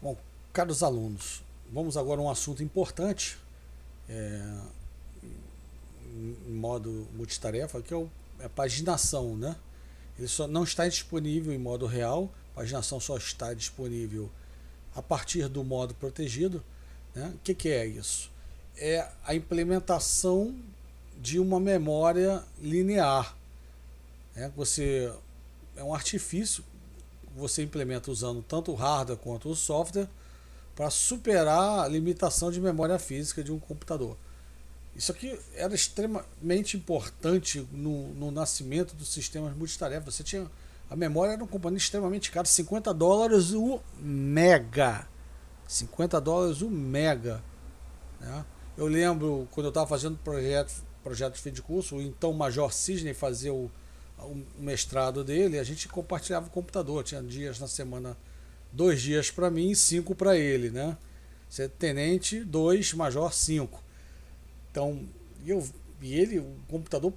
Bom, caros alunos, vamos agora a um assunto importante em modo multitarefa, que é a paginação, né? Ele só não está disponível em modo real, a paginação só está disponível a partir do modo protegido, né? O que é isso? É a implementação de uma memória linear, né? É um artifício que você implementa usando tanto o hardware quanto o software para superar a limitação de memória física de um computador. Isso aqui era extremamente importante no nascimento dos sistemas multitarefa. Você tinha a memória era um componente extremamente caro, $50 o mega. $50 o mega, né? Eu lembro quando eu estava fazendo projeto de fim de curso, o então Major Cisney fazia o mestrado dele, a gente compartilhava o computador, tinha dias na semana, 2 dias para mim e 5 para ele, né? Você é tenente, 2, major, 5. Então, o computador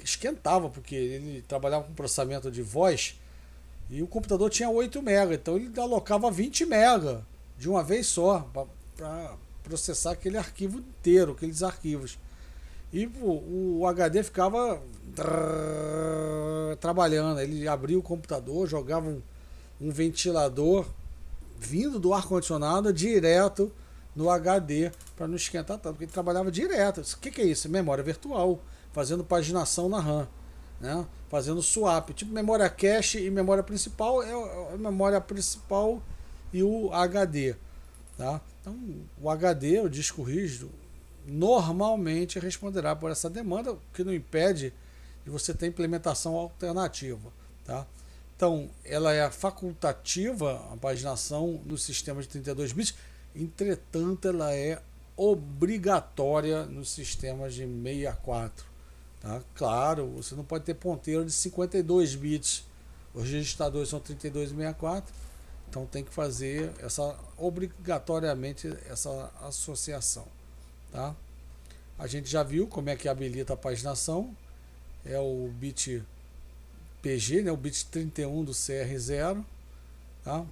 esquentava, porque ele trabalhava com processamento de voz e o computador tinha 8 MB, então ele alocava 20 MB de uma vez só para processar aquele arquivo inteiro, aqueles arquivos. E o HD ficava trabalhando, ele abria o computador, jogava um ventilador vindo do ar-condicionado direto no HD para não esquentar tanto, porque ele trabalhava direto. O que é isso? Memória virtual, fazendo paginação na RAM, né? Fazendo swap, tipo memória cache e memória principal é a memória principal e o HD, tá? Então, o HD, o disco rígido, normalmente responderá por essa demanda, o que não impede de você ter implementação alternativa, tá? Então, ela é facultativa, a paginação nos sistemas de 32 bits, entretanto, ela é obrigatória nos sistemas de 64. Tá? Claro, você não pode ter ponteiro de 52 bits. Os registradores são 32 e 64, então tem que fazer obrigatoriamente essa associação. Tá? A gente já viu como é que habilita a paginação, é o bit PG, né, o bit 31 do CR0. Tá?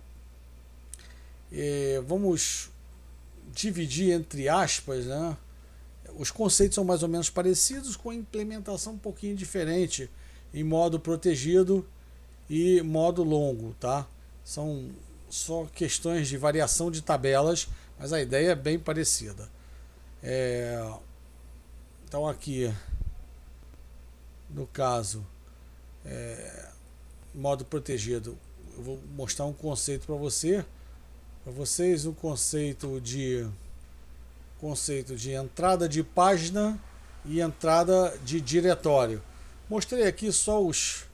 Vamos dividir entre aspas, né? Os conceitos são mais ou menos parecidos, com a implementação um pouquinho diferente em modo protegido e modo longo, tá? São só questões de variação de tabelas, mas a ideia é bem parecida. Então aqui, no caso, modo protegido, eu vou mostrar um conceito para vocês, o conceito de entrada de página e entrada de diretório. Mostrei aqui só os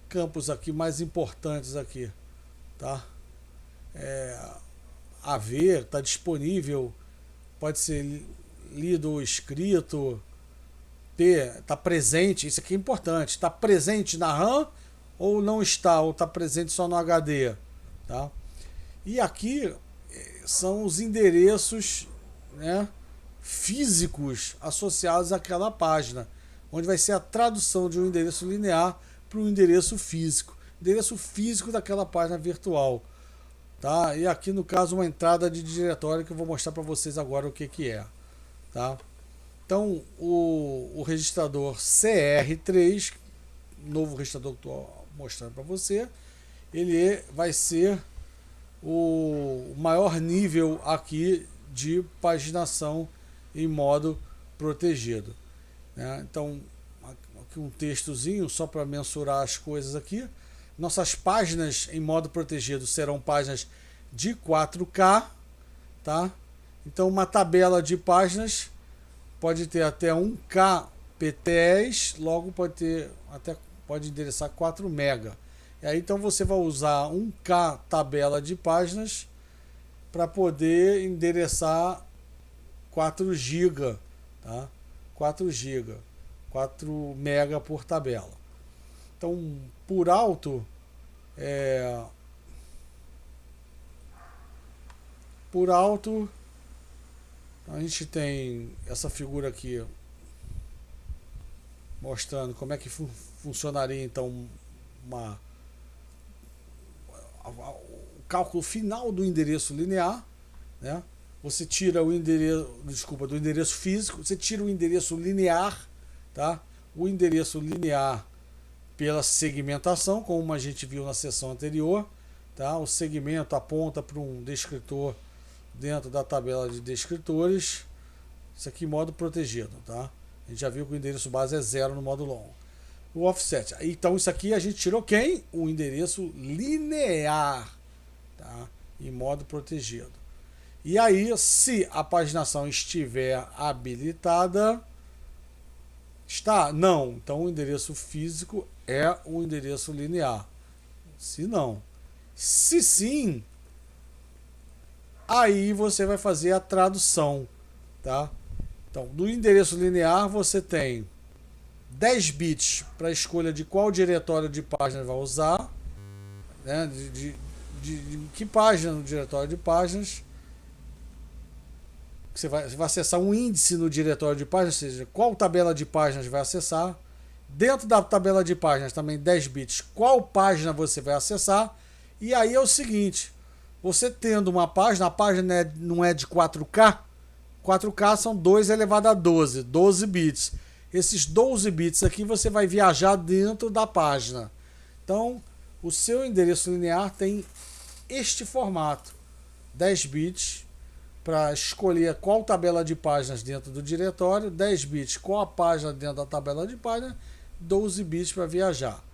campos aqui mais importantes aqui, tá? A ver, está disponível, pode ser lido ou escrito. Está presente, isso aqui é importante, está presente na RAM ou não está, ou está presente só no HD, tá? E aqui são os endereços, né, físicos associados àquela página, onde vai ser a tradução de um endereço linear para um endereço físico daquela página virtual, tá? E aqui no caso uma entrada de diretório que eu vou mostrar para vocês agora o que é, tá? Então o registrador CR3, novo registrador que estou mostrando para você, ele vai ser o maior nível aqui de paginação em modo protegido, né? Então aqui um textozinho só para mensurar as coisas aqui. Nossas páginas em modo protegido serão páginas de 4K, tá? Então uma tabela de páginas pode ter até 1 kbps, logo pode endereçar 4 MB. E aí então você vai usar 1K tabela de páginas para poder endereçar 4 GB, tá? 4 GB, 4 MB por tabela. Então, por alto, a gente tem essa figura aqui mostrando como é que funcionaria então o cálculo final do endereço linear, né? Você tira o endereço, desculpa, do endereço físico, você tira o endereço linear, tá? O endereço linear pela segmentação, como a gente viu na sessão anterior, tá? O segmento aponta para um descritor dentro da tabela de descritores. Isso aqui modo protegido, tá? A gente já viu que o endereço base é 0 no modo long. O offset. Então isso aqui a gente tirou quem? O endereço linear, tá? Em modo protegido. E aí, se a paginação estiver habilitada, está? Não. Então o endereço físico é o endereço linear. Se não. Se sim, aí você vai fazer a tradução, tá? Então, do endereço linear você tem 10 bits para a escolha de qual diretório de páginas vai usar, né? De que página no diretório de páginas. Você vai acessar um índice no diretório de páginas, ou seja, qual tabela de páginas vai acessar. Dentro da tabela de páginas também 10 bits, qual página você vai acessar. E aí é o seguinte, você tendo uma página, a página não é de 4K, 4K são 2 elevado a 12, 12 bits. Esses 12 bits aqui você vai viajar dentro da página. Então, o seu endereço linear tem este formato, 10 bits, para escolher qual tabela de páginas dentro do diretório, 10 bits qual a página dentro da tabela de páginas, 12 bits para viajar,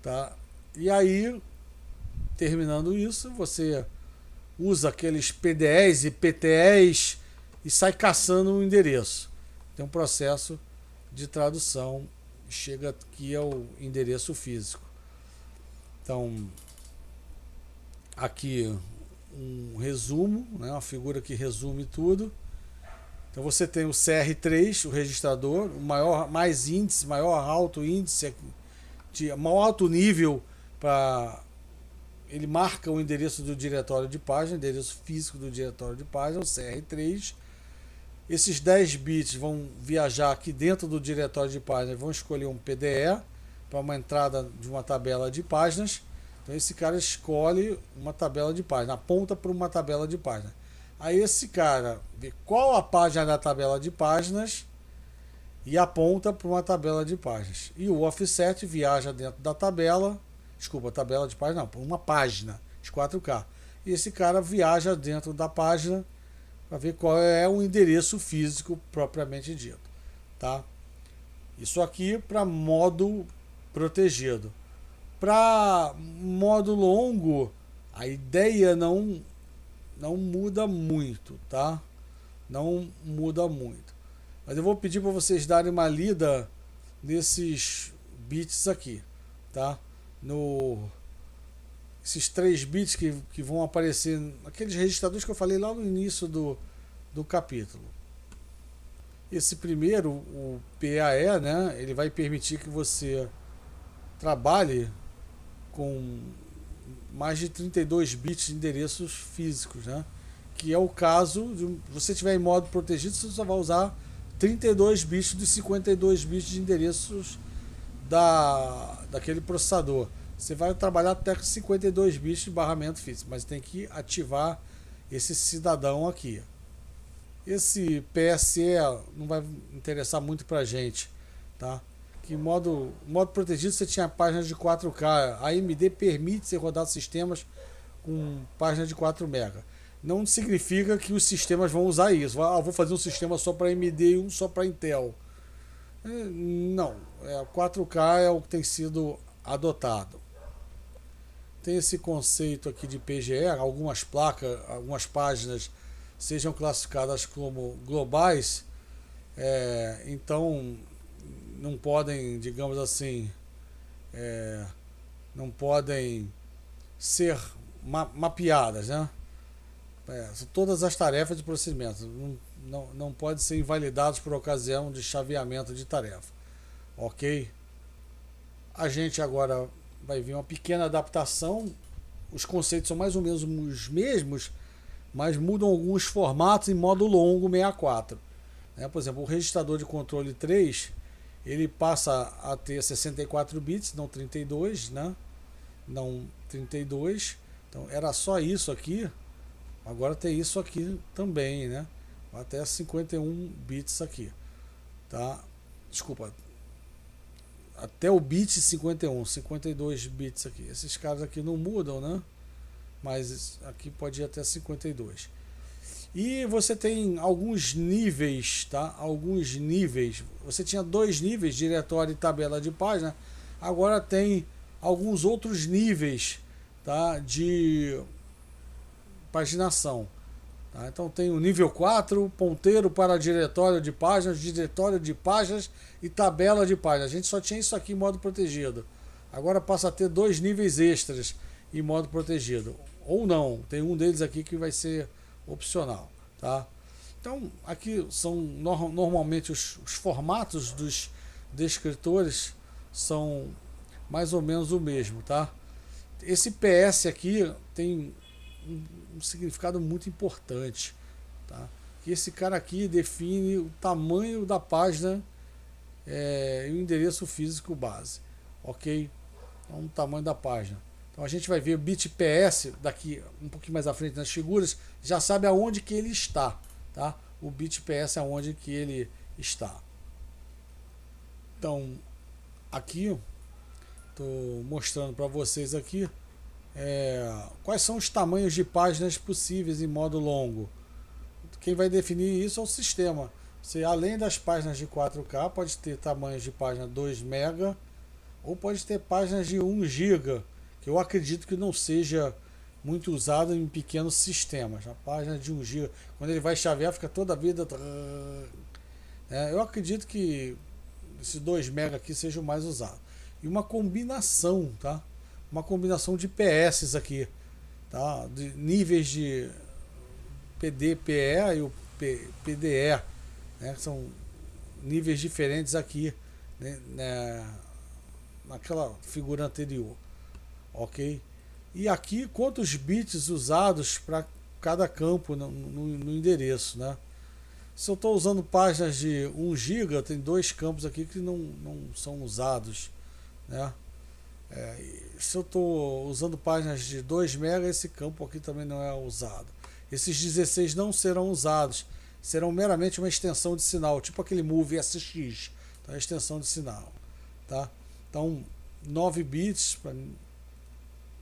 tá? E aí, terminando isso, você usa aqueles PDEs e PTEs e sai caçando o endereço. Tem um processo de tradução, chega aqui ao endereço físico. Então, aqui um resumo, né, uma figura que resume tudo. Então você tem o CR3, o registrador, o maior, mais índice, maior alto índice, maior alto nível para ele marca o endereço do diretório de página, endereço físico do diretório de página, o CR3. Esses 10 bits vão viajar aqui dentro do diretório de páginas, vão escolher um PDE para uma entrada de uma tabela de páginas. Então esse cara escolhe uma tabela de página, aponta para uma tabela de página. Aí esse cara vê qual a página da tabela de páginas e aponta para uma tabela de páginas. E o offset viaja dentro da tabela, tabela de página não, para uma página de 4K. E esse cara viaja dentro da página para ver qual é o endereço físico propriamente dito, tá? Isso aqui para modo protegido. Para modo longo, a ideia não muda muito, tá? Não muda muito. Mas eu vou pedir para vocês darem uma lida nesses bits aqui, tá? Esses 3 bits que vão aparecer naqueles registradores que eu falei lá no início do capítulo. Esse primeiro, o PAE, né? Ele vai permitir que você trabalhe com mais de 32 bits de endereços físicos, né? Que é o caso de você estiver em modo protegido, você só vai usar 32 bits dos 52 bits de endereços daquele processador. Você vai trabalhar até com 52 bits de barramento físico, mas tem que ativar esse cidadão aqui. Esse PSE não vai interessar muito pra gente, tá? Que modo protegido você tinha páginas de 4K. A AMD permite você rodar sistemas com páginas de 4 MB. Não significa que os sistemas vão usar isso. Vou fazer um sistema só para AMD e um só para Intel. Não. 4K é o que tem sido adotado. Tem esse conceito aqui de PGE. Algumas placas, algumas páginas sejam classificadas como globais. Então não podem, digamos assim, não podem ser mapeadas, né? Todas as tarefas de processamento não podem ser invalidadas por ocasião de chaveamento de tarefa, ok? A gente agora vai ver uma pequena adaptação. Os conceitos são mais ou menos os mesmos, mas mudam alguns formatos em modo longo 64, né? Por exemplo, o registrador de controle 3 ele passa a ter 64 bits, não 32, né? Não 32. Então era só isso aqui, agora tem isso aqui também, né? Até 51 bits aqui, tá? Desculpa, até o bit 51, 52 bits aqui. Esses caras aqui não mudam, né? Mas aqui pode ir até 52. E você tem alguns níveis, tá? Alguns níveis. Você tinha 2 níveis, diretório e tabela de página. Agora tem alguns outros níveis, tá? De paginação. Tá? Então tem o nível 4, ponteiro para diretório de páginas e tabela de páginas. A gente só tinha isso aqui em modo protegido. Agora passa a ter 2 níveis extras em modo protegido. Ou não, tem um deles aqui que vai ser opcional. Tá? Então aqui são normalmente os formatos dos descritores são mais ou menos o mesmo. Tá? Esse PS aqui tem um significado muito importante, tá? Que esse cara aqui define o tamanho da página e o endereço físico base, ok? Então, o tamanho da página. Então a gente vai ver o bit PS daqui um pouquinho mais à frente nas figuras, já sabe aonde que ele está, tá? O bit PS é onde que ele está. Então aqui estou mostrando para vocês aqui quais são os tamanhos de páginas possíveis em modo longo. Quem vai definir isso é o sistema. Você, além das páginas de 4K, pode ter tamanhos de página 2 MB ou pode ter páginas de 1 GB, que eu acredito que não seja muito usado em pequenos sistemas. A página de 1 GB, quando ele vai chavear, fica toda a vida. Eu acredito que esse 2 MB aqui seja o mais usado. E uma combinação, tá? Uma combinação de PS aqui, tá? De níveis de PDPE e o PDE, né? São níveis diferentes aqui, né? Naquela figura anterior, ok? E aqui quantos bits usados para cada campo no endereço, né? Se eu estou usando páginas de 1 GB, tem 2 campos aqui que não são usados, né? Se eu estou usando páginas de 2 MB, esse campo aqui também não é usado. Esses 16 não serão usados, serão meramente uma extensão de sinal, tipo aquele Move SX, tá? Extensão de sinal, tá? Então 9 bits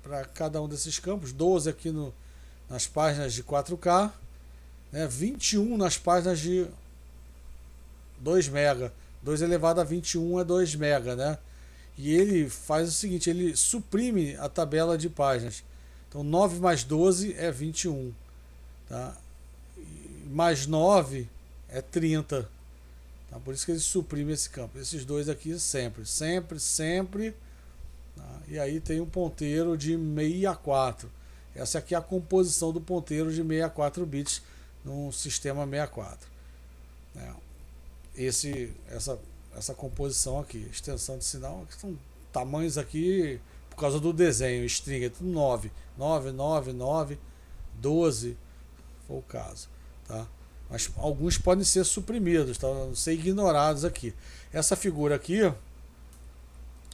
para cada um desses campos, 12 aqui nas páginas de 4K, né? 21 nas páginas de 2 MB, 2 elevado a 21 é 2 MB, né? E ele faz o seguinte, ele suprime a tabela de páginas. Então 9 mais 12 é 21, tá? E mais 9 é 30, tá? Por isso que ele suprime esse campo. Esses dois aqui sempre, tá? E aí tem um ponteiro de 64. Essa aqui é a composição do ponteiro de 64 bits num sistema 64, né? Essa composição aqui, extensão de sinal, que são tamanhos aqui por causa do desenho, string, é tudo 9, 12, se for o caso, tá? Mas alguns podem ser suprimidos, tá? Ser ignorados aqui. Essa figura aqui,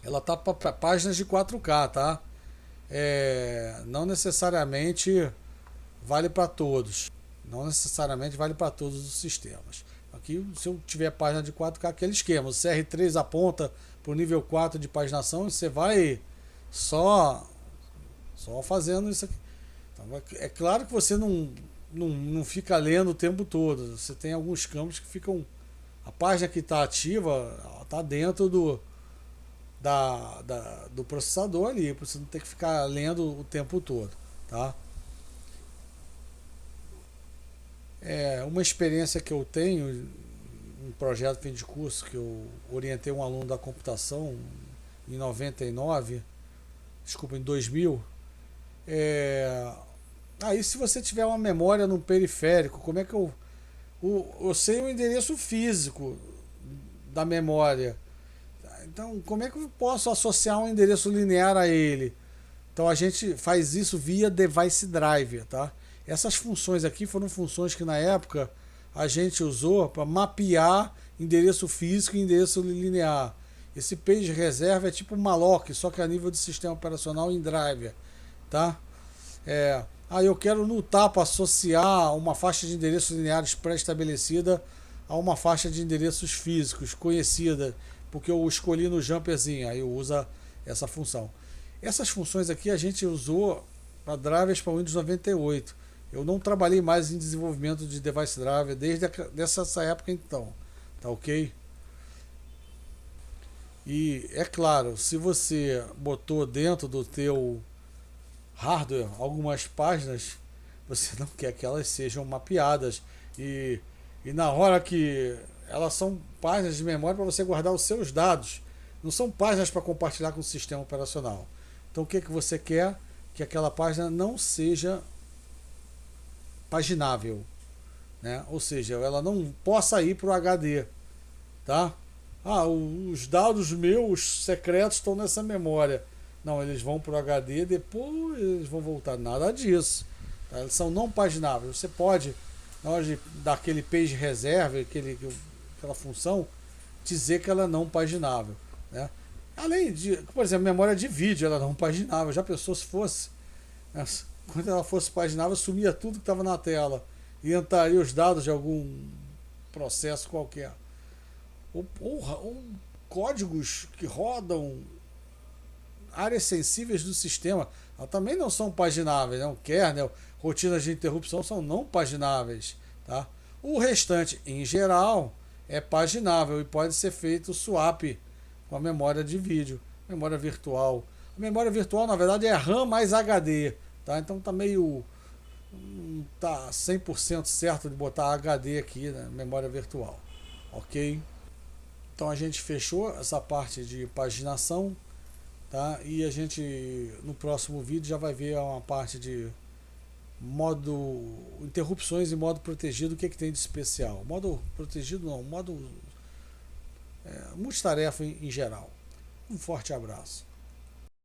ela tá para páginas de 4K, tá? Não necessariamente vale para todos, não necessariamente vale para todos os sistemas. Aqui, se eu tiver página de 4K, aquele esquema, o CR3 aponta para o nível 4 de paginação e você vai só fazendo isso aqui. Então, é claro que você não fica lendo o tempo todo. Você tem alguns campos que ficam... A página que está ativa está dentro do processador ali, para você não ter que ficar lendo o tempo todo, tá? Uma experiência que eu tenho, um projeto fim de curso que eu orientei um aluno da computação em 2000. Aí se você tiver uma memória no periférico, como é que eu sei o endereço físico da memória? Então, como é que eu posso associar um endereço linear a ele? Então a gente faz isso via device driver, tá? Essas funções aqui foram funções que na época a gente usou para mapear endereço físico e endereço linear. Esse page reserva é tipo malloc, só que a nível de sistema operacional em driver, tá? Eu quero no TAP associar uma faixa de endereços lineares pré-estabelecida a uma faixa de endereços físicos conhecida, porque eu escolhi no jumperzinho, aí eu uso essa função. Essas funções aqui a gente usou para drivers para Windows 98. Eu não trabalhei mais em desenvolvimento de device driver desde essa época então, tá ok? E é claro, se você botou dentro do teu hardware algumas páginas, você não quer que elas sejam mapeadas e na hora que elas são páginas de memória para você guardar os seus dados, não são páginas para compartilhar com o sistema operacional. Então o que você quer? Que aquela página não seja paginável, né? Ou seja, ela não possa ir para o HD, tá? Os dados meus secretos estão nessa memória. Não, eles vão para o HD, depois eles vão voltar. Nada disso. Tá? Eles são não pagináveis. Você pode, na hora de dar aquele page reserve, aquela função, dizer que ela é não paginável, né? Além de, por exemplo, memória de vídeo, ela é não paginável. Já pensou se fosse? Quando ela fosse paginável, sumia tudo que estava na tela e entraria os dados de algum processo qualquer. Ou códigos que rodam áreas sensíveis do sistema, elas também não são pagináveis, né? O kernel, rotinas de interrupção são não pagináveis, tá? O restante, em geral, é paginável e pode ser feito swap com a memória de vídeo, memória virtual. A memória virtual, na verdade, é RAM mais HD, tá? Então tá meio... tá 100% certo de botar HD aqui, né? Memória virtual, ok? Então a gente fechou essa parte de paginação, tá? E a gente no próximo vídeo já vai ver uma parte de modo interrupções e modo protegido. O que tem de especial? Modo protegido não, modo multitarefa em geral. Um forte abraço.